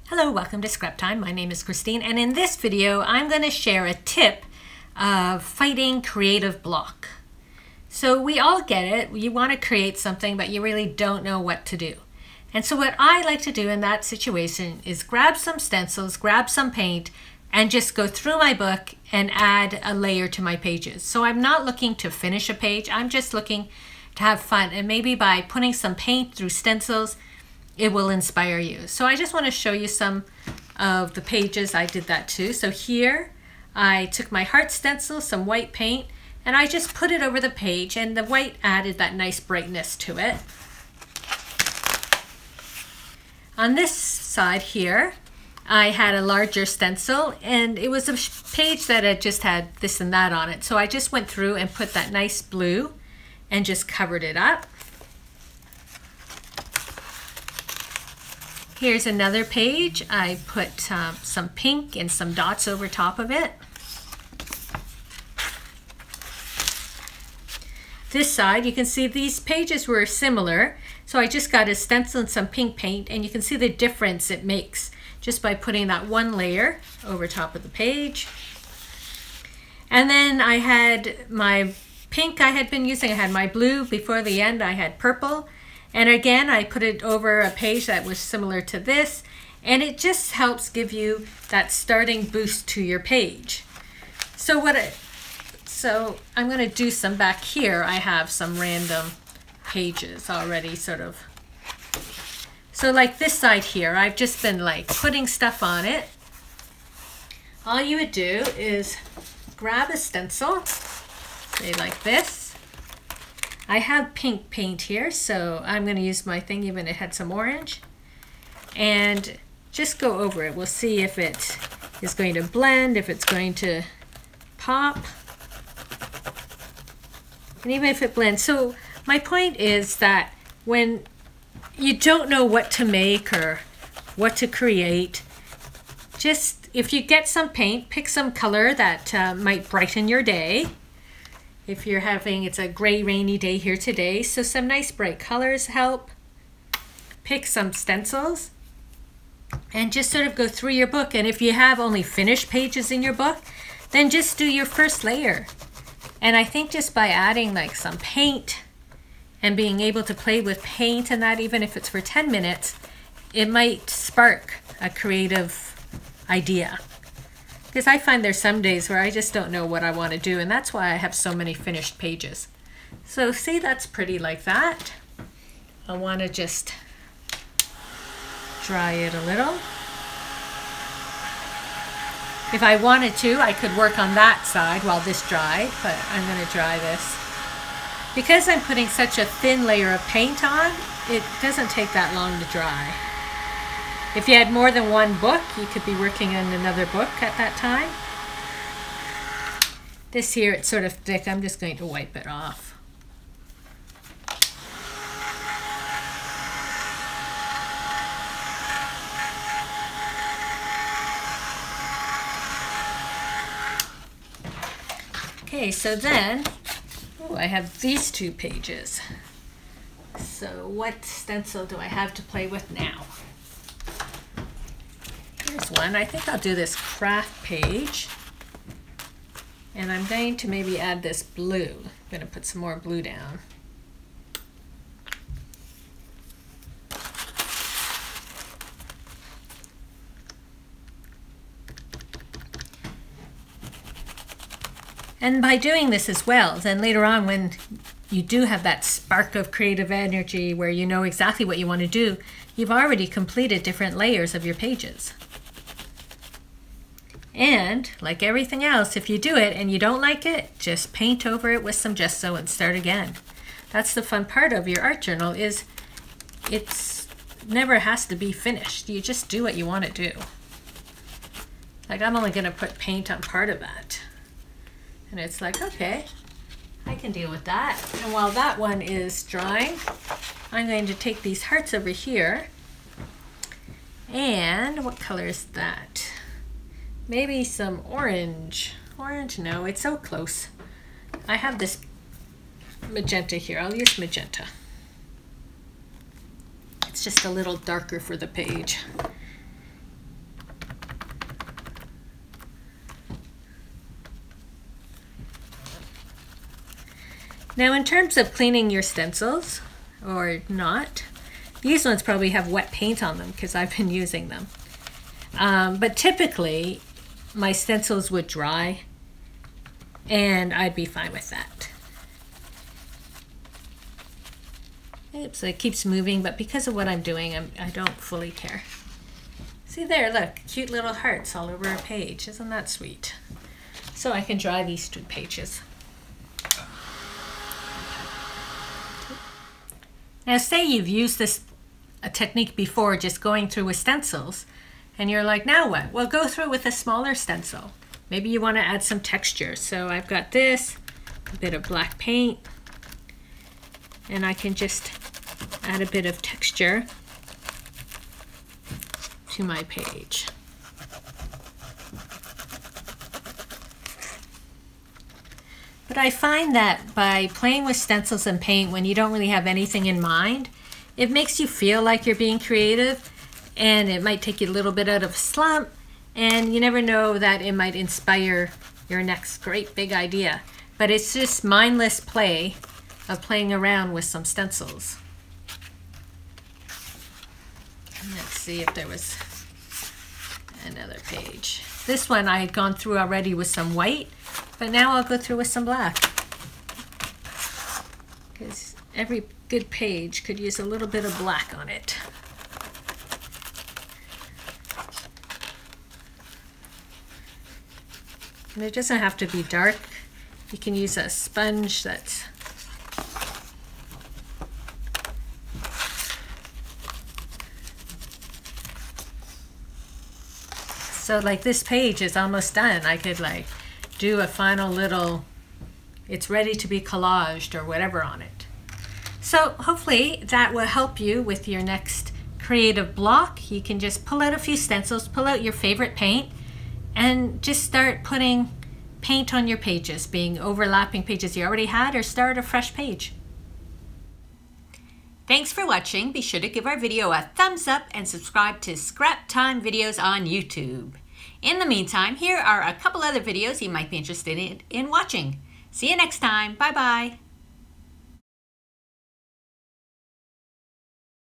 Hello, welcome to Scrap Time. My name is Christine, and in this video I'm going to share a tip of fighting creative block. So we all get it. You want to create something, but you really don't know what to do. And so what I like to do in that situation is grab some stencils, grab some paint, and just go through my book and add a layer to my pages. So I'm not looking to finish a page, I'm just looking to have fun, and maybe by putting some paint through stencils, it will inspire you. So I just want to show you some of the pages I did that too. So here I took my heart stencil, some white paint, and I just put it over the page, and the white added that nice brightness to it. On this side here, I had a larger stencil, and it was a page that had just had this and that on it. So I just went through and put that nice blue and just covered it up. Here's another page. I put some pink and some dots over top of it. This side, you can see these pages were similar, so I just got a stencil and some pink paint, and you can see the difference it makes just by putting that one layer over top of the page. And then I had my pink I had been using, I had my blue, before the end I had purple. And again, I put it over a page that was similar to this, and it just helps give you that starting boost to your page. So I'm going to do some back here. I have some random pages already sort of. So like this side here, I've just been like putting stuff on it. All you would do is grab a stencil, say like this. I have pink paint here, so I'm going to use my thing even it had some orange. And just go over it. We'll see if it is going to blend, if it's going to pop. And even if it blends. So my point is that when you don't know what to make or what to create, just if you get some paint, pick some color that might brighten your day. If you're having, it's a gray, rainy day here today, so some nice bright colors help. Pick some stencils and just sort of go through your book. And if you have only finished pages in your book, then just do your first layer. And I think just by adding like some paint and being able to play with paint and that, even if it's for 10 minutes, it might spark a creative idea. Because I find there's some days where I just don't know what I want to do, and that's why I have so many finished pages. So see, that's pretty like that. I want to just dry it a little. If I wanted to, I could work on that side while this dried, but I'm going to dry this. Because I'm putting such a thin layer of paint on, it doesn't take that long to dry. If you had more than one book, you could be working on another book at that time. This here, it's sort of thick. I'm just going to wipe it off. Okay, so then, I have these two pages. So what stencil do I have to play with now? Here's one. I think I'll do this craft page, and I'm going to maybe add this blue. I'm going to put some more blue down. And by doing this as well, then later on when you do have that spark of creative energy where you know exactly what you want to do, you've already completed different layers of your pages. And like everything else, if you do it and you don't like it, just paint over it with some gesso and start again. That's the fun part of your art journal, is it's never has to be finished. You just do what you want to do. Like I'm only going to put paint on part of that. And it's like, okay, I can deal with that. And while that one is drying, I'm going to take these hearts over here. And what color is that? Maybe some orange. Orange, no, it's so close. I have this magenta here. I'll use magenta. It's just a little darker for the page. Now in terms of cleaning your stencils, or not, these ones probably have wet paint on them because I've been using them. But typically my stencils would dry and I'd be fine with that. Oops, it keeps moving, but because of what I'm doing, I don't fully care. See there, look, cute little hearts all over a page. Isn't that sweet? So I can dry these 2 pages. Now say you've used this technique before, just going through with stencils, and you're like, now what? Well, go through with a smaller stencil. Maybe you want to add some texture. So I've got this, a bit of black paint, and I can just add a bit of texture to my page. But I find that by playing with stencils and paint when you don't really have anything in mind, it makes you feel like you're being creative, and it might take you a little bit out of a slump, and you never know that it might inspire your next great big idea. But it's just mindless play of playing around with some stencils. Let's see if there was another page. This one I had gone through already with some white, but now I'll go through with some black. Because every good page could use a little bit of black on it. And it doesn't have to be dark. You can use a sponge that's so like this page is almost done. I could like do a final little, it's ready to be collaged or whatever on it. So hopefully that will help you with your next creative block. You can just pull out a few stencils, pull out your favorite paint, and just start putting paint on your pages, being overlapping pages you already had, or start a fresh page. Thanks for watching. Be sure to give our video a thumbs up and subscribe to Scrap Time videos on YouTube. In the meantime, here are a couple other videos you might be interested in watching. See you next time. Bye bye.